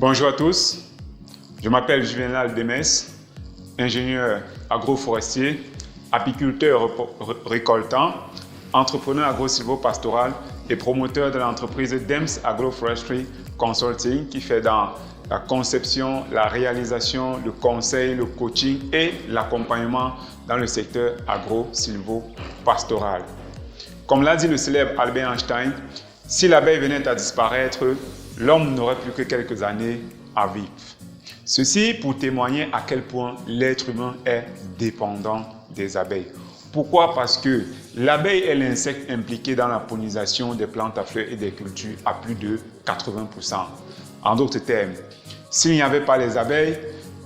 Bonjour à tous, je m'appelle Juvenal Demès, ingénieur agroforestier, apiculteur récoltant, entrepreneur agro-silvopastoral et promoteur de l'entreprise Dems Agroforestry Consulting qui fait dans la conception, la réalisation, le conseil, le coaching et l'accompagnement dans le secteur agro-silvopastoral. Comme l'a dit le célèbre Albert Einstein, si l'abeille venait à disparaître, l'homme n'aurait plus que quelques années à vivre. Ceci pour témoigner à quel point l'être humain est dépendant des abeilles. Pourquoi? Parce que l'abeille est l'insecte impliqué dans la pollinisation des plantes à fleurs et des cultures à plus de 80%. En d'autres termes, s'il n'y avait pas les abeilles,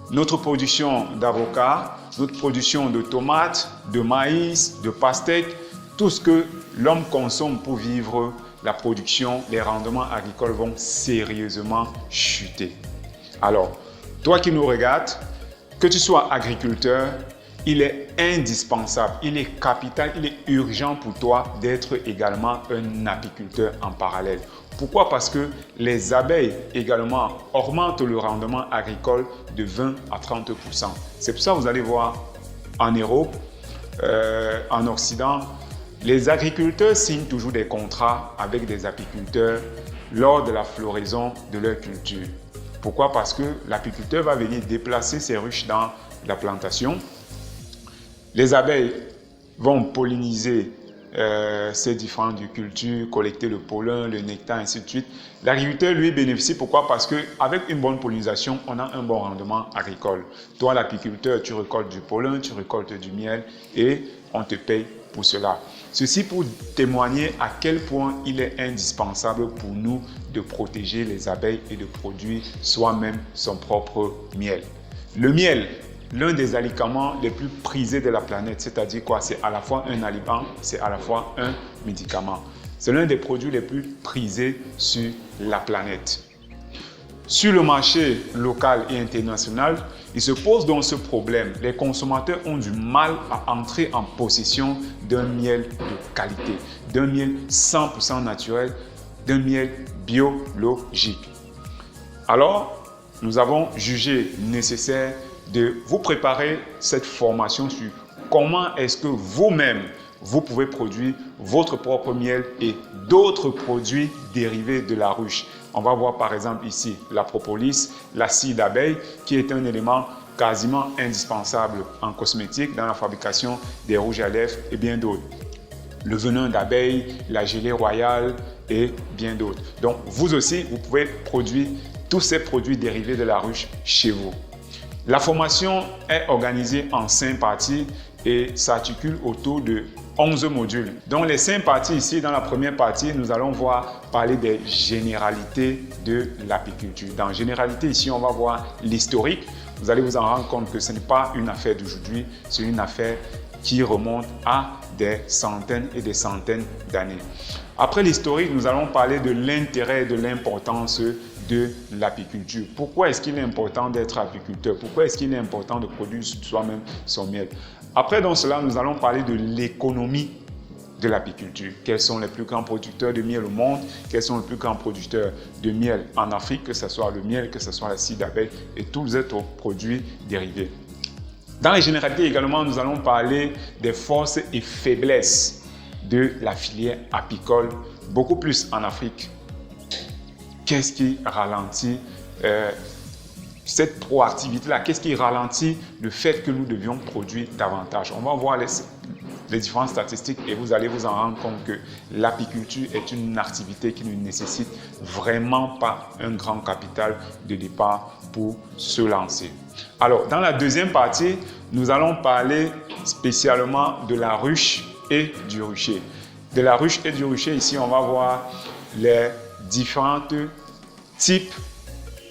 notre production d'avocats, notre production de tomates, de maïs, de pastèques, tout ce que l'homme consomme pour vivre, la production, les rendements agricoles vont sérieusement chuter. Alors, toi qui nous regardes, que tu sois agriculteur, il est indispensable, il est capital, il est urgent pour toi d'être également un apiculteur en parallèle. Pourquoi? Parce que les abeilles également augmentent le rendement agricole de 20 à 30%. C'est pour ça que vous allez voir en Europe, en Occident, les agriculteurs signent toujours des contrats avec des apiculteurs lors de la floraison de leur culture. Pourquoi? Parce que l'apiculteur va venir déplacer ses ruches dans la plantation. Les abeilles vont polliniser ces différentes cultures, collecter le pollen, le nectar, ainsi de suite. L'agriculteur, lui, bénéficie. Pourquoi? Parce qu'avec une bonne pollinisation, on a un bon rendement agricole. Toi, l'apiculteur, tu récoltes du pollen, tu récoltes du miel et on te paye pour cela. Ceci pour témoigner à quel point il est indispensable pour nous de protéger les abeilles et de produire soi-même son propre miel. Le miel, l'un des aliments les plus prisés de la planète, c'est-à-dire quoi? C'est à la fois un aliment, c'est à la fois un médicament. C'est l'un des produits les plus prisés sur la planète. Sur le marché local et international, il se pose donc ce problème. Les consommateurs ont du mal à entrer en possession d'un miel de qualité, d'un miel 100% naturel, d'un miel biologique. Alors, nous avons jugé nécessaire de vous préparer cette formation sur comment est-ce que vous-même, vous pouvez produire votre propre miel et d'autres produits dérivés de la ruche. On va voir par exemple ici la propolis, la cire d'abeille qui est un élément quasiment indispensable en cosmétique dans la fabrication des rouges à lèvres et bien d'autres. Le venin d'abeille, la gelée royale et bien d'autres. Donc vous aussi, vous pouvez produire tous ces produits dérivés de la ruche chez vous. La formation est organisée en 5 parties et s'articule autour de 11 modules. Donc les 5 parties ici, dans la première partie, nous allons parler des généralités de l'apiculture. Dans généralité, ici, on va voir l'historique. Vous allez vous en rendre compte que ce n'est pas une affaire d'aujourd'hui, c'est une affaire qui remonte à des centaines et des centaines d'années. Après l'historique, nous allons parler de l'intérêt et de l'importance de l'apiculture. Pourquoi est-ce qu'il est important d'être apiculteur? Pourquoi est-ce qu'il est important de produire soi-même son miel? Après dans cela, nous allons parler de l'économie de l'apiculture. Quels sont les plus grands producteurs de miel au monde? Quels sont les plus grands producteurs de miel en Afrique, que ce soit le miel, que ce soit la cire d'abeille et tous les autres produits dérivés. Dans les généralités également, nous allons parler des forces et faiblesses de la filière apicole, beaucoup plus en Afrique. Qu'est-ce qui ralentit cette proactivité-là? Qu'est-ce qui ralentit le fait que nous devions produire davantage? On va voir les différentes statistiques et vous allez vous en rendre compte que l'apiculture est une activité qui ne nécessite vraiment pas un grand capital de départ pour se lancer. Alors, dans la deuxième partie, nous allons parler spécialement de la ruche et du rucher. De la ruche et du rucher, ici, on va voir les différents types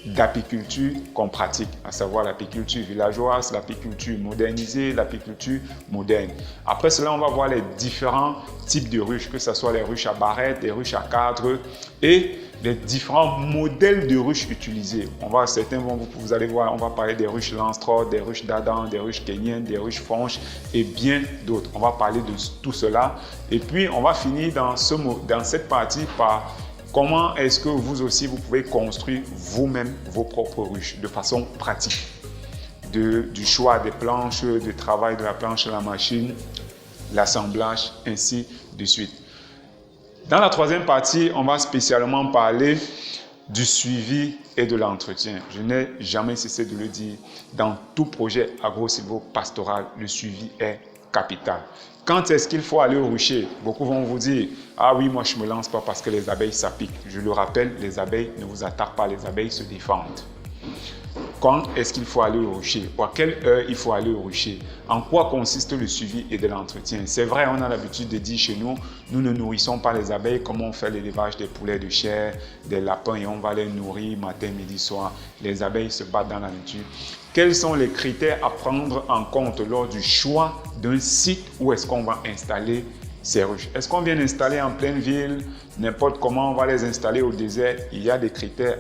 d'apiculture qu'on pratique, à savoir l'apiculture villageoise, l'apiculture modernisée, l'apiculture moderne. Après cela, on va voir les différents types de ruches, que ce soit les ruches à barrettes, les ruches à cadre et les différents modèles de ruches utilisés. Vous allez voir, on va parler des ruches Langstroth, des ruches d'Adam, des ruches kényennes, des ruches franches et bien d'autres. On va parler de tout cela et puis on va finir dans cette partie par comment est-ce que vous aussi, vous pouvez construire vous-même vos propres ruches de façon pratique. Du choix des planches, du travail de la planche à la machine, l'assemblage, ainsi de suite. Dans la troisième partie, on va spécialement parler du suivi et de l'entretien. Je n'ai jamais cessé de le dire. Dans tout projet agro-silvo-pastoral, le suivi est capital. Quand est-ce qu'il faut aller au rucher? Beaucoup vont vous dire, ah oui, moi je ne me lance pas parce que les abeilles ça pique. Je le rappelle, les abeilles ne vous attaquent pas, les abeilles se défendent. Quand est-ce qu'il faut aller au rucher? Ou à quelle heure il faut aller au rucher? En quoi consiste le suivi et de l'entretien? C'est vrai, on a l'habitude de dire chez nous, nous ne nourrissons pas les abeilles comme on fait l'élevage des poulets de chair, des lapins et on va les nourrir matin, midi, soir. Les abeilles se battent dans la nature. Quels sont les critères à prendre en compte lors du choix d'un site où est-ce qu'on va installer ces ruches? Est-ce qu'on vient installer en pleine ville? N'importe comment, on va les installer au désert? Il y a des critères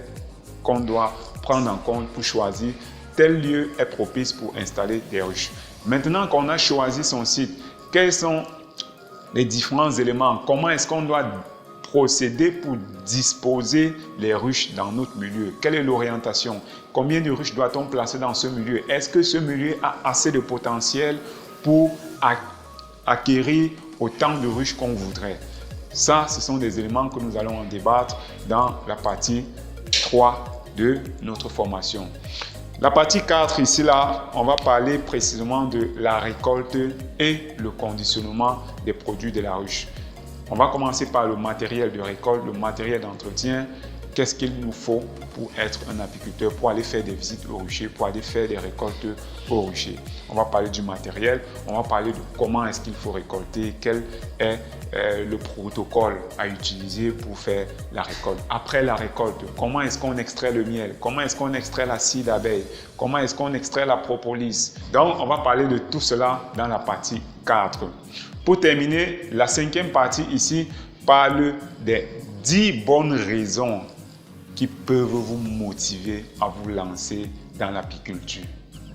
qu'on doit prendre en compte pour choisir tel lieu est propice pour installer des ruches. Maintenant qu'on a choisi son site, quels sont les différents éléments? Comment est-ce qu'on doit procéder pour disposer les ruches dans notre milieu? Quelle est l'orientation? Combien de ruches doit-on placer dans ce milieu? Est-ce que ce milieu a assez de potentiel pour acquérir autant de ruches qu'on voudrait? Ça, ce sont des éléments que nous allons en débattre dans la partie 3 de notre formation. La partie 4 ici, là, on va parler précisément de la récolte et le conditionnement des produits de la ruche. On va commencer par le matériel de récolte, le matériel d'entretien. Qu'est-ce qu'il nous faut pour être un apiculteur, pour aller faire des visites au rucher, pour aller faire des récoltes au rucher? On va parler du matériel, on va parler de comment est-ce qu'il faut récolter, quel est le protocole à utiliser pour faire la récolte. Après la récolte, comment est-ce qu'on extrait le miel? Comment est-ce qu'on extrait la cire d'abeille? Comment est-ce qu'on extrait la propolis? Donc, on va parler de tout cela dans la partie 4. Pour terminer, la 5e partie ici parle des 10 bonnes raisons qui peuvent vous motiver à vous lancer dans l'apiculture.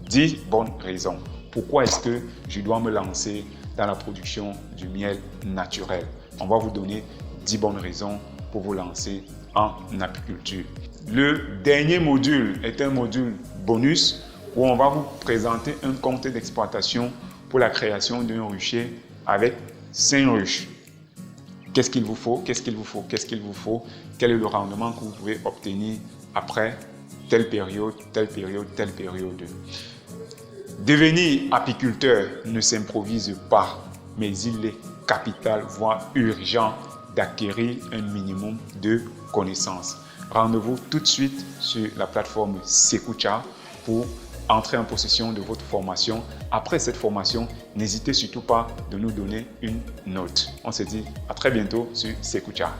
10 bonnes raisons. Pourquoi est-ce que je dois me lancer dans la production du miel naturel? On va vous donner 10 bonnes raisons pour vous lancer en apiculture. Le dernier module est un module bonus où on va vous présenter un compte d'exploitation pour la création d'un rucher avec 5 ruches. Qu'est-ce qu'il vous faut? Qu'est-ce qu'il vous faut? Qu'est-ce qu'il vous faut? Quel est le rendement que vous pouvez obtenir après telle période, telle période, telle période? Devenir apiculteur ne s'improvise pas, mais il est capital, voire urgent, d'acquérir un minimum de connaissances. Rendez-vous tout de suite sur la plateforme Sekucha pour entrer en possession de votre formation. Après cette formation, n'hésitez surtout pas de nous donner une note. On se dit à très bientôt sur Sekucha.